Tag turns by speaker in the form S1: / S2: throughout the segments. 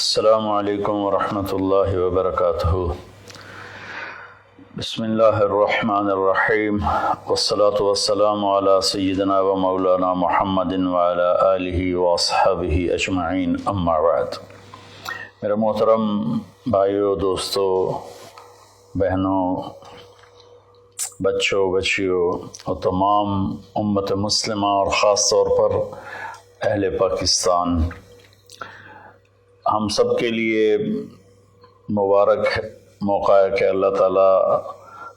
S1: السلام علیکم ورحمۃ اللہ وبرکاتہ۔ بسم اللہ الرحمن الرحیم، والصلاة والسلام علی سیدنا و مولانا محمد وعلی آلہ واصحابہ اجمعین، اما بعد۔ میرے محترم بھائیوں، دوستوں، بہنوں، بچوں، بچیوں اور تمام امت مسلمہ اور خاص طور پر اہل پاکستان، ہم سب کے لیے مبارک موقع ہے کہ اللہ تعالیٰ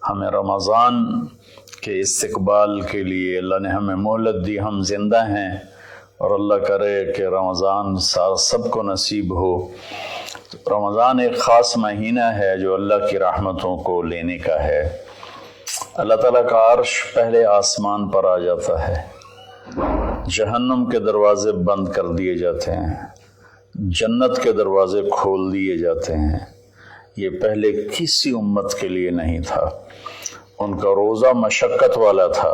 S1: ہمیں رمضان کے استقبال کے لیے اللہ نے ہمیں مہلت دی، ہم زندہ ہیں، اور اللہ کرے کہ رمضان سب کو نصیب ہو۔ رمضان ایک خاص مہینہ ہے جو اللہ کی رحمتوں کو لینے کا ہے۔ اللہ تعالیٰ کا عرش پہلے آسمان پر آ جاتا ہے، جہنم کے دروازے بند کر دیے جاتے ہیں، جنت کے دروازے کھول دیے جاتے ہیں۔ یہ پہلے کسی امت کے لیے نہیں تھا۔ ان کا روزہ مشقت والا تھا،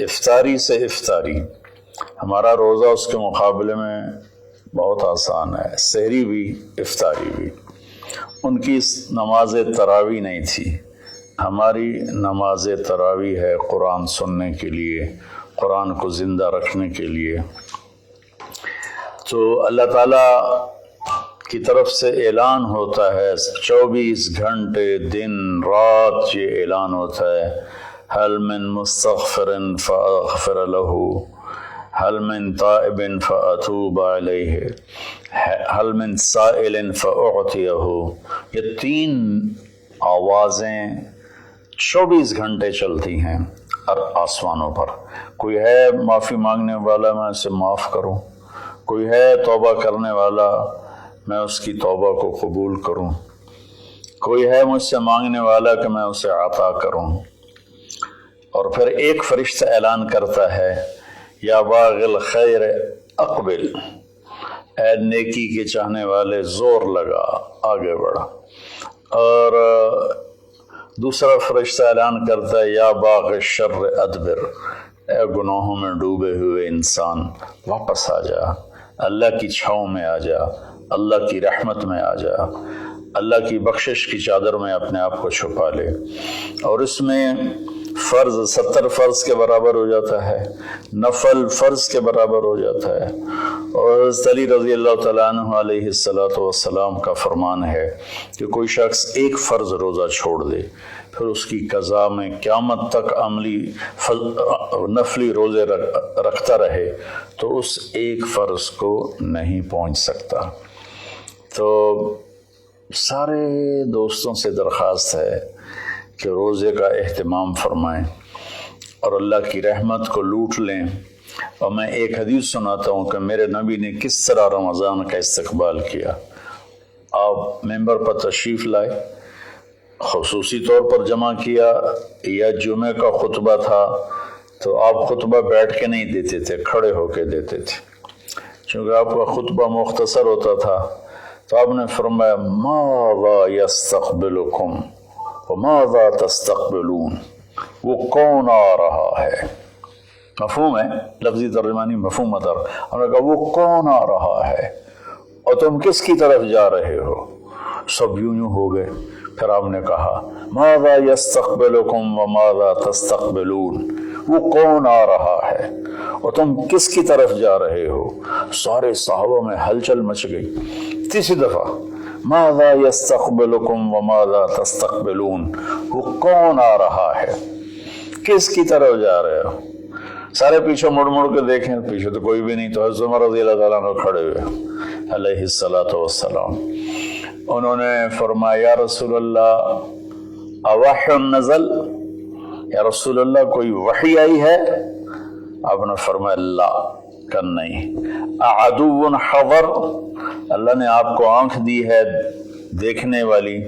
S1: افطاری سے افطاری۔ ہمارا روزہ اس کے مقابلے میں بہت آسان ہے، سحری بھی افطاری بھی۔ ان کی نماز تراویح نہیں تھی، ہماری نماز تراویح ہے قرآن سننے کے لیے، قرآن کو زندہ رکھنے کے لیے۔ تو اللہ تعالیٰ کی طرف سے اعلان ہوتا ہے، 24 گھنٹے دن رات یہ اعلان ہوتا ہے، هل من مستغفر فاغفر له، هل من تائب فاتوب علیہ، هل من سائل فاعطیہ۔ یہ تین آوازیں 24 گھنٹے چلتی ہیں آسمانوں پر۔ کوئی ہے معافی مانگنے والا، میں اسے معاف کروں، کوئی ہے توبہ کرنے والا، میں اس کی توبہ کو قبول کروں، کوئی ہے مجھ سے مانگنے والا کہ میں اسے عطا کروں۔ اور پھر ایک فرشتہ اعلان کرتا ہے، یا باغ الخیر اقبل، اے نیکی کے چاہنے والے زور لگا، آگے بڑھا۔ اور دوسرا فرشتہ اعلان کرتا ہے، یا باغ الشر ادبر، اے گناہوں میں ڈوبے ہوئے انسان واپس آ جا، اللہ کی چھاؤں میں آ جا، اللہ کی رحمت میں آ جا، اللہ کی بخشش کی چادر میں اپنے آپ کو چھپا لے۔ اور اس میں فرض 70 فرض کے برابر ہو جاتا ہے، نفل فرض کے برابر ہو جاتا ہے۔ اور حضرت علی رضی اللہ تعالیٰ عنہ علیہ السلام کا فرمان ہے کہ کوئی شخص ایک فرض روزہ چھوڑ دے، پھر اس کی قضا میں قیامت تک عملی نفلی روزے رکھتا رہے تو اس ایک فرض کو نہیں پہنچ سکتا۔ تو سارے دوستوں سے درخواست ہے کہ روزے کا اہتمام فرمائیں اور اللہ کی رحمت کو لوٹ لیں۔ اور میں ایک حدیث سناتا ہوں کہ میرے نبی نے کس طرح رمضان کا استقبال کیا۔ آپ ممبر پر تشریف لائے، خصوصی طور پر جمع کیا، یا جمعہ کا خطبہ تھا تو آپ خطبہ بیٹھ کے نہیں دیتے تھے، کھڑے ہو کے دیتے تھے، چونکہ آپ کا خطبہ مختصر ہوتا تھا۔ تو آپ نے فرمایا، ماذا یستقبلکم وماذا تستقبلون، وہ کون آ رہا ہے؟ مفہوم ہے، لفظی ترجمانی مفہوم ادر۔ ہم نے کہا وہ کون آ رہا ہے اور تم کس کی طرف جا رہے ہو؟ سب یوں ہو گئے۔ پھر آپ نے کہا، ماذا یستقبلکم وماذا تستقبلون، وہ کون آ رہا ہے اور تم کس کی طرف جا رہے ہو؟ سارے صحابہ میں ہلچل مچ گئی۔ تیسری دفعہ، ماذا یستقبلکم وماذا تستقبلون، وہ کون آ رہا ہے، کس کی طرف جا رہے ہو؟ سارے پیچھے مڑ مڑ کے دیکھیں، پیچھے تو کوئی بھی نہیں۔ تو حضرت عمر رضی اللہ تعالیٰ عنہ کھڑے ہوئے علیہ السلام، انہوں نے فرمایا، یا رسول اللہ اوحی نزل، یا رسول اللہ کوئی وحی آئی ہے؟ آپ نے فرمایا، لا، کہ نہیں۔ اعدو حضر، اللہ نے آپ کو آنکھ دی ہے دیکھنے والی،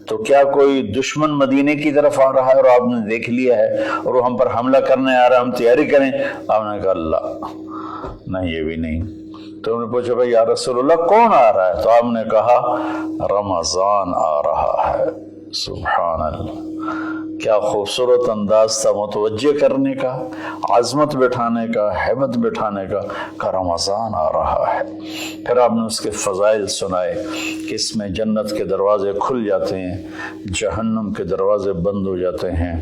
S1: تو کیا کوئی دشمن مدینے کی طرف آ رہا ہے اور آپ نے دیکھ لیا ہے اور وہ ہم پر حملہ کرنے آ رہا ہے، ہم تیاری کریں؟ آپ نے کہا، لا، نہیں، یہ بھی نہیں۔ تو انہوں نے پوچھا، بھائی یا رسول اللہ کون آ رہا ہے؟ تو آپ نے کہا، رمضان آ رہا ہے۔ سبحان اللہ، क्या खूबसूरत अंदाज था मुतवज्जे करने का, आज़मत बिठाने का, हैबत बिठाने का रमज़ान आ रहा है। फिर आपने उसके फ़ज़ाइल सुनाए कि इसमें जन्नत के दरवाज़े खुल जाते हैं, जहन्नम के दरवाज़े बंद हो जाते हैं,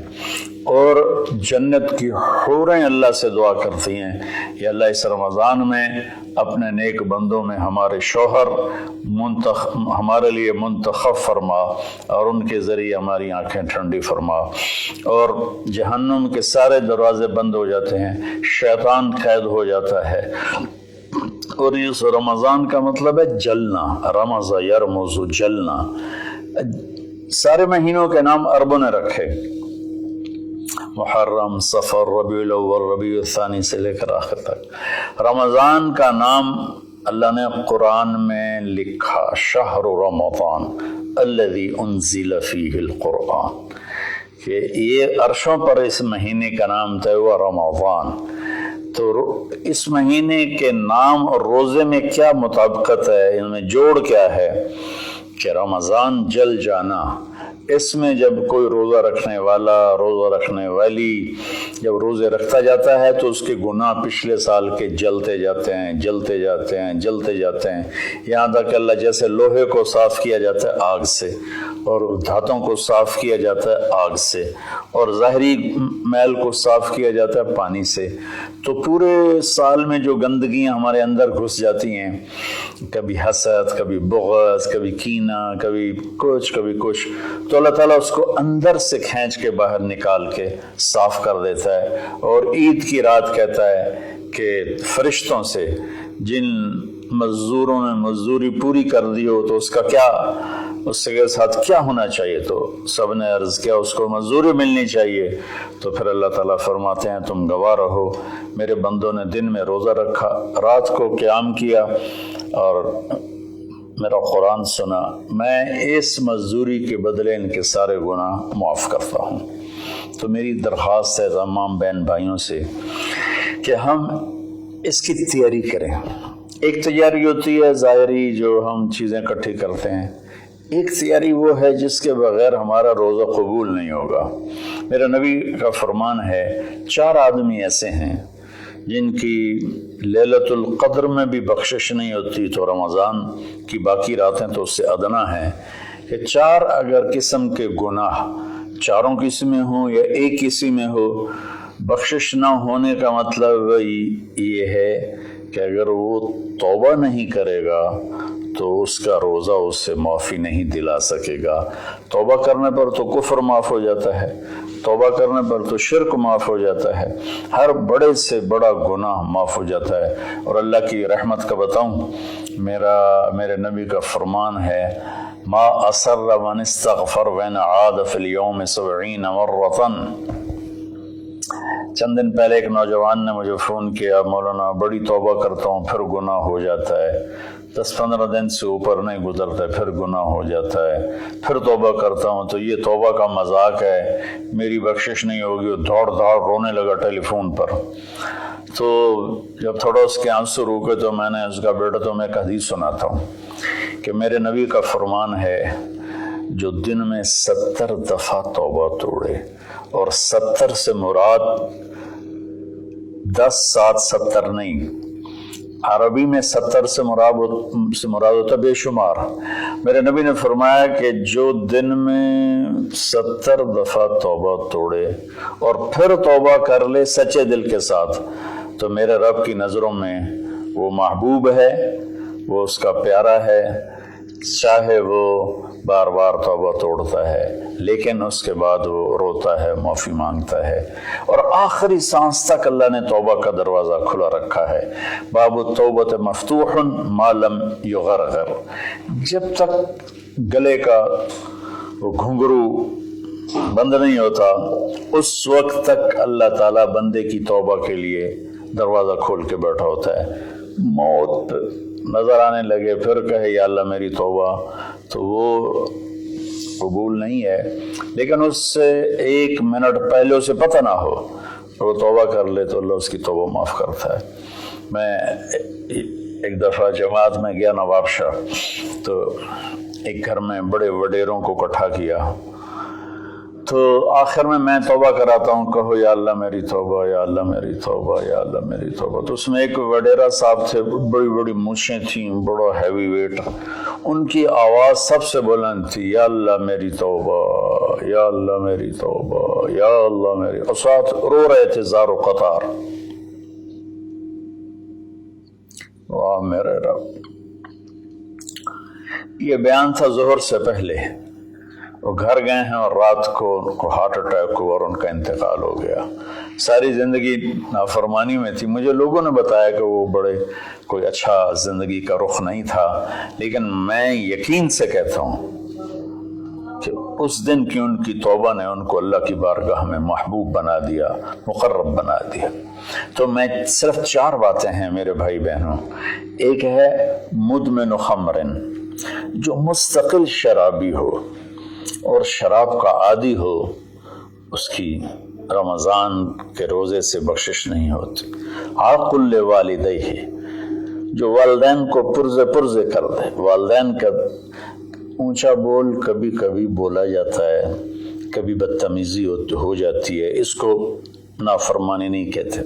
S1: और जन्नत की हूरें अल्लाह से दुआ करती हैं या अल्लाह इस रमज़ान में अपने नेक बंदों में हमारे शौहर हमारे लिए मुंतखब फरमा और उनके ज़रिए हमारी आंखें ठंडी फरमा। और जहन्नुम के सारे दरवाजे बंद हो जाते हैं, शैतान कैद हो जाता है। और इस रमज़ान का मतलब है जलना, रमज़ा यरमुज़ु, जलना। सारे महीनों के नाम अरबों ने रखे, मुहर्रम, सफ़र, रबीउल अव्वल, रबीउल सानी से लेकर आखिर तक। रमज़ान का नाम अल्लाह ने कुरान में लिखा, शहरु रमज़ान अल्लज़ी उन्ज़िल फ़ीहिल कुरआन, कि ये अर्शों पर इस महीने का नाम तय हुआ रमज़ान। तो इस महीने के नाम और रोज़े में क्या मुताबिकत है, इनमें जोड़ क्या है कि रमज़ान जल जाना। इसमें जब कोई रोज़ा रखने वाला, रोज़ा रखने वाली जब रोज़े रखता जाता है तो उसके गुनाह पिछले साल के जलते जाते हैं, जलते जाते हैं, जलते जाते हैं, यहाँ तक अल्लाह जैसे लोहे को साफ़ किया जाता है आग से, और धातों को साफ़ किया जाता है आग से, और ज़ाहरी मैल को साफ़ किया जाता है पानी से। तो पूरे साल में जो गंदगियाँ हमारे अंदर घुस जाती हैं, कभी हसद, कभी बुग़्ज़, कभी कीना, कभी कुछ कभी कुछ, तो अल्लाह ताला उसको अंदर से खींच के बाहर निकाल के साफ कर देता है। और ईद की रात कहता है कि फरिश्तों से जिन मजदूरों ने मजदूरी पूरी कर दी हो तो उसका क्या, उसके साथ क्या होना चाहिए, तो सब ने अर्ज़ किया उसको मजदूरी मिलनी चाहिए। तो फिर अल्लाह ताला फरमाते हैं तुम गवाह रहो, मेरे बंदों ने दिन में रोज़ा रखा, रात को क़याम किया और मेरा कुरान सुना, मैं इस मजदूरी के बदले इनके सारे गुनाह माफ़ करता हूँ। तो मेरी दरख्वास्त है तमाम बहन भाइयों से कि हम इसकी तैयारी करें। एक तैयारी होती है ज़ाहिरी, जो हम चीज़ें इकट्ठी करते हैं, एक तैयारी वो है जिसके बगैर हमारा रोज़ा कबूल नहीं होगा। मेरा नबी का फरमान है, 4 आदमी ऐसे हैं जिनकी लैलतुल क़द्र में भी बख्शिश नहीं होती, तो रमज़ान की बाकी रातें तो उससे अदना है कि 4 अगर किस्म के गुनाह, चारों किस्में हों या एक किस्म में हो, बख्शिश ना होने का मतलब ये है कि अगर वो तौबा नहीं करेगा तो उसका रोज़ा उससे माफ़ी नहीं दिला सकेगा। तौबा करने पर तो कुफ्र माफ़ हो जाता है, तौबा करने पर तो शिर्क माफ़ हो जाता है, हर बड़े से बड़ा गुनाह माफ़ हो जाता है। और अल्लाह की रहमत का बताऊँ, मेरे नबी का फरमान है, मा असर्र मन इस्तग़फ़र वन आद फ़िल यौम 70 मर्रतन। चंद दिन पहले एक नौजवान ने मुझे फ़ोन किया, मौलाना बड़ी तौबा करता हूँ फिर गुनाह हो जाता है, 10-15 दिन से ऊपर नहीं गुजरता है फिर गुनाह हो जाता है, फिर तौबा करता हूँ तो ये तौबा का मजाक है, मेरी बख्शिश नहीं होगी। वो दौड़ दौड़ रोने लगा टेलीफोन पर। तो जब थोड़ा उसके आंसू रुके तो मैंने उसका, बेटा तो मैं एक हदीस सुनाता हूँ कि मेरे नबी का फरमान है, जो दिन में 70 दफ़ा तौबा तोड़े, और 70 से मुराद 10, 7, 70 नहीं, अरबी में 70 से मुराद होता बेशुमार। मेरे नबी ने फरमाया कि जो दिन में 70 दफ़ा तौबा तोड़े और फिर तौबा कर ले सच्चे दिल के साथ, तो मेरे रब की नज़रों में वो महबूब है, वो उसका प्यारा है, चाहे वो बार बार तौबा तोड़ता है लेकिन उसके बाद वो रोता है, माफ़ी मांगता है, और आखिरी सांस तक अल्लाह ने तौबा का दरवाज़ा खुला रखा है। बाबु तौबत मफ्तूहन मा लम युगरगर, जब तक गले का वो घुंघरू बंद नहीं होता उस वक्त तक अल्लाह ताला बंदे की तौबा के लिए दरवाज़ा खोल के बैठा होता है। मौत नज़र आने लगे फिर कहे या अल्लाह मेरी तौबा, तो वो कबूल नहीं है। लेकिन उससे 1 मिनट पहले उसे पता ना हो वो तौबा कर ले तो अल्लाह उसकी तौबा माफ़ करता है। मैं एक दफ़ा जमात में गया नवाबशाह, तो एक घर में बड़े वडेरों को इकट्ठा किया, تو آخر میں توبہ کراتا ہوں، کہو یا اللہ میری توبہ، یا اللہ میری توبہ، یا اللہ میری توبہ۔ تو اس میں ایک وڈیرا صاحب تھے، بڑی بڑی مونچھیں تھیں، بڑا ہیوی ویٹ، ان کی آواز سب سے بلند تھی، یا اللہ میری توبہ، یا اللہ میری توبہ، یا اللہ میری، اور ساتھ رو رہے تھے زار و قطار۔ واہ میرے رب! یہ بیان تھا ظہر سے پہلے۔ وہ گھر گئے ہیں اور رات کو ان کو ہارٹ اٹیک ہوا اور ان کا انتقال ہو گیا۔ ساری زندگی نافرمانی میں تھی۔ مجھے لوگوں نے بتایا کہ وہ بڑے کوئی اچھا زندگی کا رخ نہیں تھا، لیکن میں یقین سے کہتا ہوں کہ اس دن کی ان کی توبہ نے ان کو اللہ کی بارگاہ میں محبوب بنا دیا، مقرب بنا دیا۔ تو میں صرف 4 باتیں ہیں میرے بھائی بہنوں۔ ایک ہے مدمن خمرن، جو مستقل شرابی ہو اور شراب کا عادی ہو، اس کی رمضان کے روزے سے بخشش نہیں ہوتی۔ عاقل لوالدیہ، جو والدین کو پرزے کر دے۔ والدین کا اونچا بول کبھی کبھی بولا جاتا ہے، کبھی بدتمیزی ہو جاتی ہے، اس کو نافرمانی نہیں کہتے۔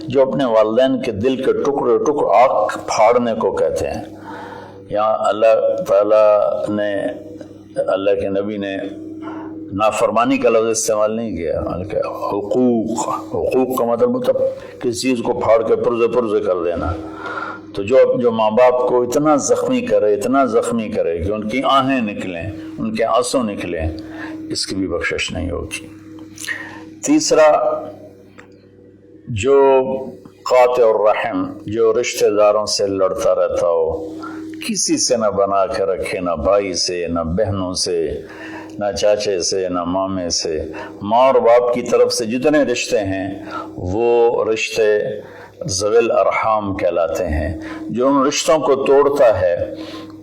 S1: جو اپنے والدین کے دل کے ٹکڑے آنکھ پھاڑنے کو کہتے ہیں۔ یہاں اللہ تعالیٰ نے، اللہ کے نبی نے نافرمانی کا لفظ استعمال نہیں کیا، بلکہ حقوق کا مطلب کسی چیز کو پھاڑ کے پرزے کر دینا۔ تو جو ماں باپ کو اتنا زخمی کرے کہ ان کی آہیں نکلیں، ان کے آنسو نکلیں، اس کی بھی بخشش نہیں ہوگی۔ تیسرا، جو قاطع الرحم، جو رشتہ داروں سے لڑتا رہتا ہو، کسی سے نہ بنا کے رکھے، نہ بھائی سے، نہ بہنوں سے، نہ چاچے سے، نہ مامے سے۔ ماں اور باپ کی طرف سے جتنے رشتے ہیں وہ رشتے ذوی الارحام کہلاتے ہیں۔ جو ان رشتوں کو توڑتا ہے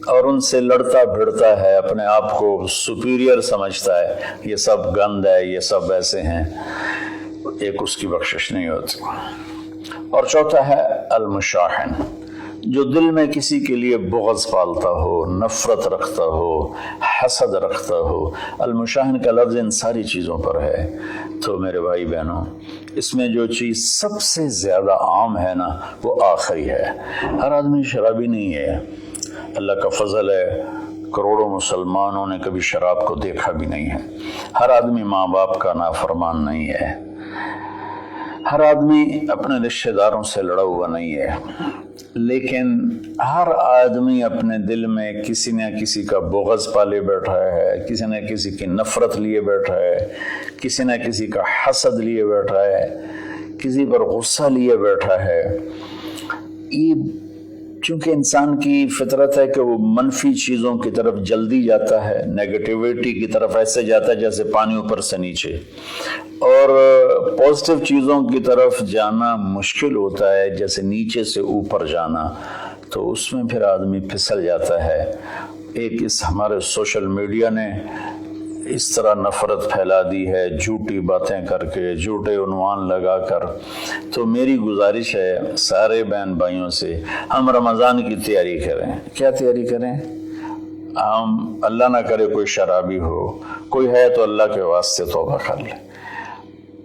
S1: اور ان سے لڑتا بھڑتا ہے، اپنے آپ کو سپیریئر سمجھتا ہے، یہ سب گند ہے، یہ سب ایسے ہیں، ایک اس کی بخشش نہیں ہوتی۔ اور چوتھا ہے المشاحن، جو دل میں کسی کے لیے بغض پالتا ہو، نفرت رکھتا ہو، حسد رکھتا ہو۔ المشاحن کا لفظ ان ساری چیزوں پر ہے۔ تو میرے بھائی بہنوں، اس میں جو چیز سب سے زیادہ عام ہے نا، وہ آخری ہے۔ ہر آدمی شرابی نہیں ہے، اللہ کا فضل ہے، کروڑوں مسلمانوں نے کبھی شراب کو دیکھا بھی نہیں ہے۔ ہر آدمی ماں باپ کا نافرمان نہیں ہے، ہر آدمی اپنے رشتہ داروں سے لڑا ہوا نہیں ہے، لیکن ہر آدمی اپنے دل میں کسی نہ کسی کا بغض پالے بیٹھا ہے، کسی نہ کسی کی نفرت لیے بیٹھا ہے، کسی نہ کسی کا حسد لیے بیٹھا ہے، کسی پر غصہ لیے بیٹھا ہے۔ یہ چونکہ انسان کی فطرت ہے کہ وہ منفی چیزوں کی طرف جلدی جاتا ہے، نیگیٹیوٹی کی طرف ایسے جاتا ہے جیسے پانی اوپر سے نیچے، اور پازیٹیو چیزوں کی طرف جانا مشکل ہوتا ہے جیسے نیچے سے اوپر جانا۔ تو اس میں پھر آدمی پھسل جاتا ہے۔ ایک اس ہمارے سوشل میڈیا نے اس طرح نفرت پھیلا دی ہے، جھوٹی باتیں کر کے، جھوٹے عنوان لگا کر۔ تو میری گزارش ہے سارے بہن بھائیوں سے، ہم رمضان کی تیاری کریں۔ کیا تیاری کریں؟ ہم اللہ نہ کرے کوئی شرابی ہو، کوئی ہے تو اللہ کے واسطے توبہ کر لے۔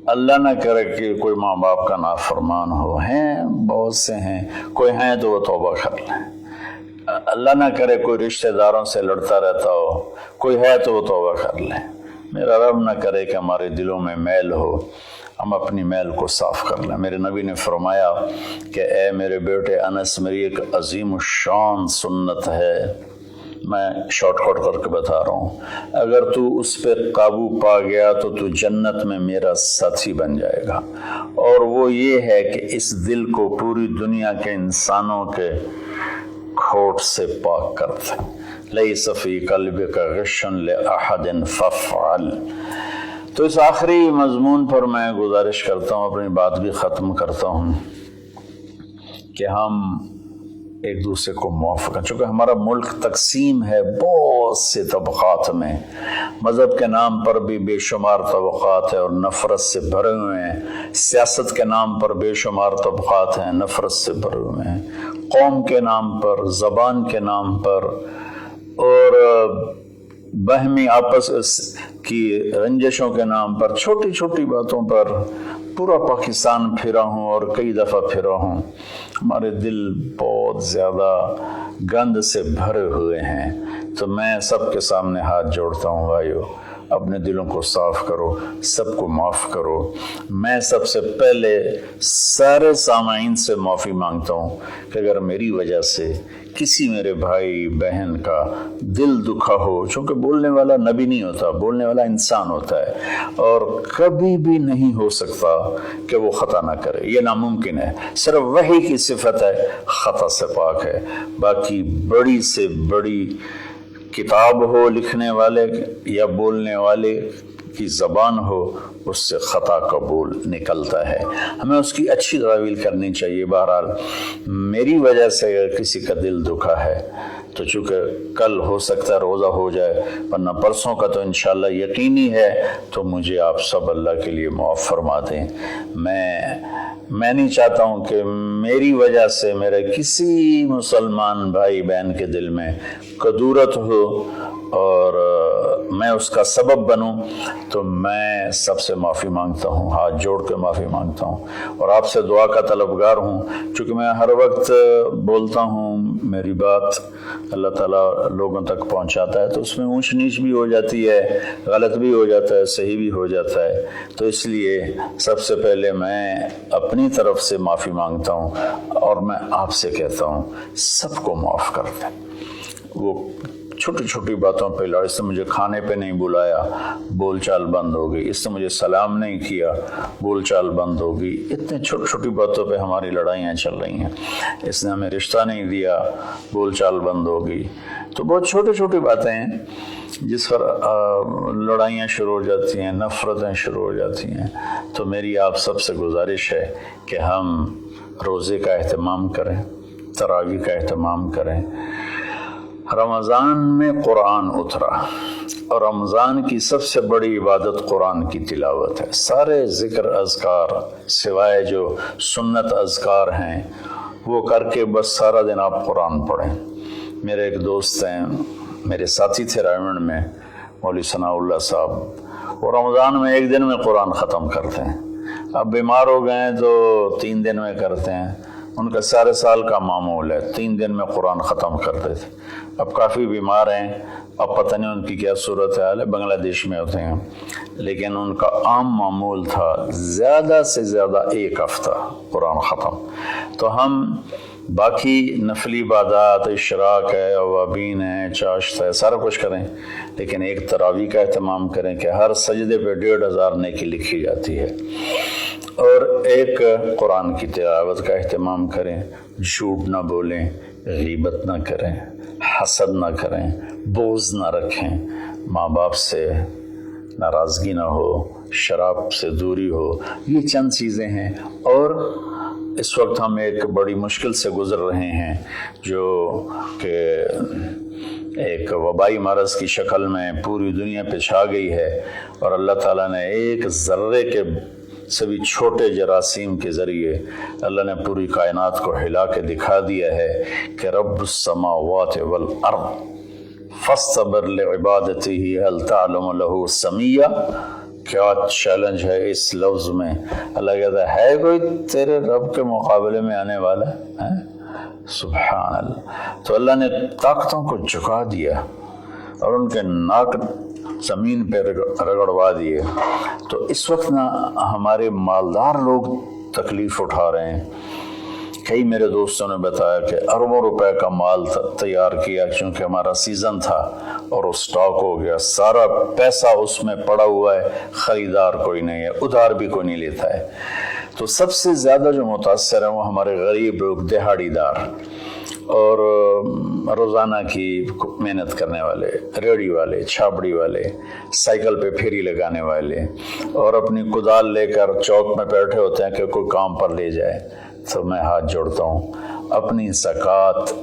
S1: اللہ نہ کرے کہ کوئی ماں باپ کا نافرمان ہو، ہیں بہت سے ہیں، کوئی ہیں تو وہ توبہ کر لیں۔ اللہ نہ کرے کوئی رشتہ داروں سے لڑتا رہتا ہو، کوئی ہے تو وہ توبہ کر لیں۔ میرا رب نہ کرے کہ ہمارے دلوں میں میل ہو، ہم اپنی میل کو صاف کر لیں۔ میرے نبی نے فرمایا کہ اے میرے بیٹے انس، میری ایک عظیم الشان سنت ہے، میں شارٹ کٹ کر کے بتا رہا ہوں، اگر تو اس پہ قابو پا گیا تو تو جنت میں میرا ساتھی بن جائے گا۔ اور وہ یہ ہے کہ اس دل کو پوری دنیا کے انسانوں کے کھوٹ سے پاک کرتے۔ لیس فی قلبک غش لأحد فافعل۔ تو اس آخری مضمون پر میں گزارش کرتا ہوں، اپنی بات بھی ختم کرتا ہوں، کہ ہم ایک دوسرے کو معاف کریں۔ چونکہ ہمارا ملک تقسیم ہے بہت سے طبقات میں، مذہب کے نام پر بھی بے شمار طبقات ہیں اور نفرت سے بھرے ہوئے ہیں، سیاست کے نام پر بے شمار طبقات ہیں، نفرت سے بھرے ہوئے ہیں، قوم کے نام پر، زبان کے نام پر، اور बहमी आपस की रंजिशों के नाम पर छोटी छोटी बातों पर पूरा पाकिस्तान फिरा हूँ और कई दफ़ा फिरा हूँ। हमारे दिल बहुत ज़्यादा गंद से भरे हुए हैं। तो मैं सबके सामने हाथ जोड़ता हूँ, भाइयों अपने दिलों को साफ करो, सबको माफ़ करो। मैं सबसे पहले सारे सामाईन से माफ़ी मांगता हूँ कि अगर मेरी वजह से किसी मेरे भाई बहन का दिल दुखा हो, चूँकि बोलने वाला नबी नहीं होता, बोलने वाला इंसान होता है और कभी भी नहीं हो सकता कि वो ख़ता ना करे, ये नामुमकिन है। सिर्फ वही की सिफत है, ख़ता से पाक है। बाकी बड़ी से बड़ी किताब हो लिखने वाले या बोलने वाले की ज़बान हो, उससे ख़ता कबूल निकलता है। हमें उसकी अच्छी तावील करनी चाहिए। बहरहाल मेरी वजह से अगर किसी का दिल दुखा है तो चूँकि कल हो सकता है रोज़ा हो जाए, वरना परसों का तो इंशाअल्लाह यकीनी है, तो मुझे आप सब अल्लाह के लिए माफ़ फरमा दें। मैं नहीं चाहता हूँ कि मेरी वजह से मेरे किसी मुसलमान भाई बहन के दिल में कदूरत हो और मैं उसका सबब बनूं। तो मैं सबसे माफ़ी मांगता हूँ, हाथ जोड़ के माफ़ी मांगता हूँ और आपसे दुआ का तलबगार हूँ। चूँकि मैं हर वक्त बोलता हूँ, मेरी बात अल्लाह ताला लोगों तक पहुँचाता है, तो उसमें ऊंच नीच भी हो जाती है, गलत भी हो जाता है, सही भी हो जाता है। तो इसलिए सबसे पहले मैं अपनी तरफ से माफ़ी मांगता हूँ और मैं आपसे कहता हूँ सबको माफ़ कर दें। वो छोटी छोटी बातों पे लड़, इसने मुझे खाने पे नहीं बुलाया, बोलचाल बंद हो गई, इसने मुझे सलाम नहीं किया, बोलचाल बंद हो गई। इतने छोटी छोटी बातों पे हमारी लड़ाइयाँ चल रही हैं। इसने हमें रिश्ता नहीं दिया, बोलचाल बंद हो गई। तो बहुत छोटी छोटी बातें हैं जिस पर लड़ाइयाँ शुरू हो जाती हैं, नफ़रतें शुरू हो जाती हैं। तो मेरी आप सबसे गुजारिश है कि हम रोज़े का एहतमाम करें, तरावी का एहतमाम करें। रमज़ान में कुरान उतरा और रमज़ान की सबसे बड़ी इबादत कुरान की तिलावत है। सारे ज़िक्र अज़कार सिवाय जो सुन्नत अज़कार हैं वो करके बस सारा दिन आप कुरान पढ़ें। मेरे एक दोस्त हैं, मेरे साथी थे रायमंड में, मौलवी सनाउल्लाह साहब, वो रमज़ान में एक दिन में कुरान ख़त्म करते हैं। अब बीमार हो गए तो 3 दिन में करते हैं। उनका सारे साल का मामूल है, 3 दिन में कुरान ख़त्म करते थे। अब काफ़ी बीमार हैं, अब पता नहीं उनकी क्या सूरत हाल है, बांग्लादेश में होते हैं, लेकिन उनका आम मामूल था ज़्यादा से ज़्यादा 1 हफ़्ता कुरान ख़त्म। तो हम बाकी नफली इबादत, इशराक है, अवाबीन है, चाश्त है, सारा कुछ करें, लेकिन एक तरावी का एहतमाम करें कि हर सजदे पे 1500 नेकी लिखी जाती है। और एक कुरान की तिलावत का एहतमाम करें, झूठ ना बोलें, गीबत ना करें, हसद ना करें, बोझ ना रखें, माँ बाप से नाराज़गी ना हो, शराब से दूरी हो। ये चंद चीज़ें हैं। और इस वक्त हम एक बड़ी मुश्किल से गुज़र रहे हैं जो कि एक वबाई मरज़ की शक्ल में पूरी दुनिया पे छा गई है और अल्लाह ताला ने एक ज़र्रे के सभी छोटे जरासीम के ज़रिए अल्लाह ने पूरी कायनात को हिला के दिखा दिया है कि रब्बुस समावाति वल अर्द फस्तबिर लिइबादतिही हल तअलमु लहू समिया। क्या चैलेंज है इस लफ्ज़ में। अल्लाह कहता है कोई तेरे रब के मुकाबले में आने वाला है? सुभान अल्लाह। तो अल्लाह ने ताकतों को झुका दिया और उनके नाक ज़मीन पे रगड़वा दिए। तो इस वक्त ना हमारे मालदार लोग तकलीफ़ उठा रहे हैं। कई मेरे दोस्तों ने बताया कि अरबों रुपए का माल तैयार किया क्योंकि हमारा सीज़न था और वो स्टॉक हो गया, सारा पैसा उसमें पड़ा हुआ है, ख़रीदार कोई नहीं है, उधार भी कोई नहीं लेता है। तो सबसे ज़्यादा जो मुतासर हैं वो हमारे गरीब लोग, दिहाड़ीदार और रोज़ाना की मेहनत करने वाले, रेड़ी वाले, छाबड़ी वाले, साइकिल पे फेरी लगाने वाले और अपनी कुदाल लेकर चौक में बैठे होते हैं कि कोई काम पर ले जाए। तो मैं हाथ जोड़ता हूँ, अपनी ज़कात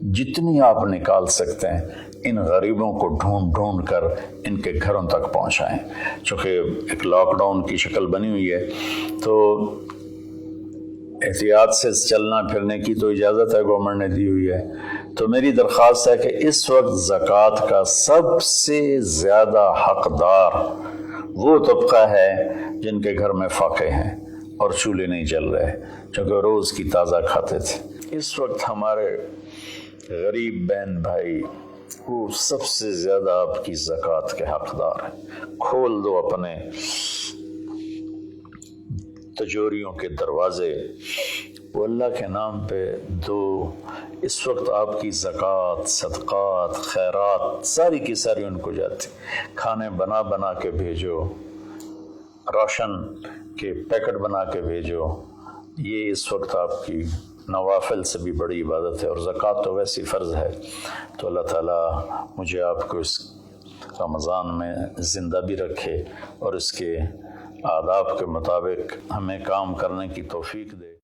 S1: जितनी आप निकाल सकते हैं इन गरीबों को ढूंढ ढूंढ कर इनके घरों तक पहुँचाएँ। चूँकि एक लॉकडाउन की शक्ल बनी हुई है तो احتیاط سے چلنا پھرنے کی تو اجازت ہے، گورنمنٹ نے دی ہوئی ہے۔ تو میری درخواست ہے کہ اس وقت زکوٰۃ کا سب سے زیادہ حقدار وہ طبقہ ہے جن کے گھر میں فاقے ہیں اور چولہے نہیں جل رہے، چونکہ روز کی تازہ کھاتے تھے۔ اس وقت ہمارے غریب بہن بھائی وہ سب سے زیادہ آپ کی زکوٰۃ کے حقدار ہیں۔ کھول دو اپنے تجوریوں کے دروازے، وہ اللہ کے نام پہ دو۔ اس وقت آپ کی زکوٰۃ، صدقات، خیرات ساری کی ساری ان کو جاتی، کھانے بنا بنا کے بھیجو، راشن کے پیکٹ بنا کے بھیجو۔ یہ اس وقت آپ کی نوافل سے بھی بڑی عبادت ہے، اور زکوٰۃ تو ویسی فرض ہے۔ تو اللہ تعالیٰ مجھے آپ کو اس رمضان میں زندہ بھی رکھے اور اس کے آداب کے مطابق ہمیں کام کرنے کی توفیق دے۔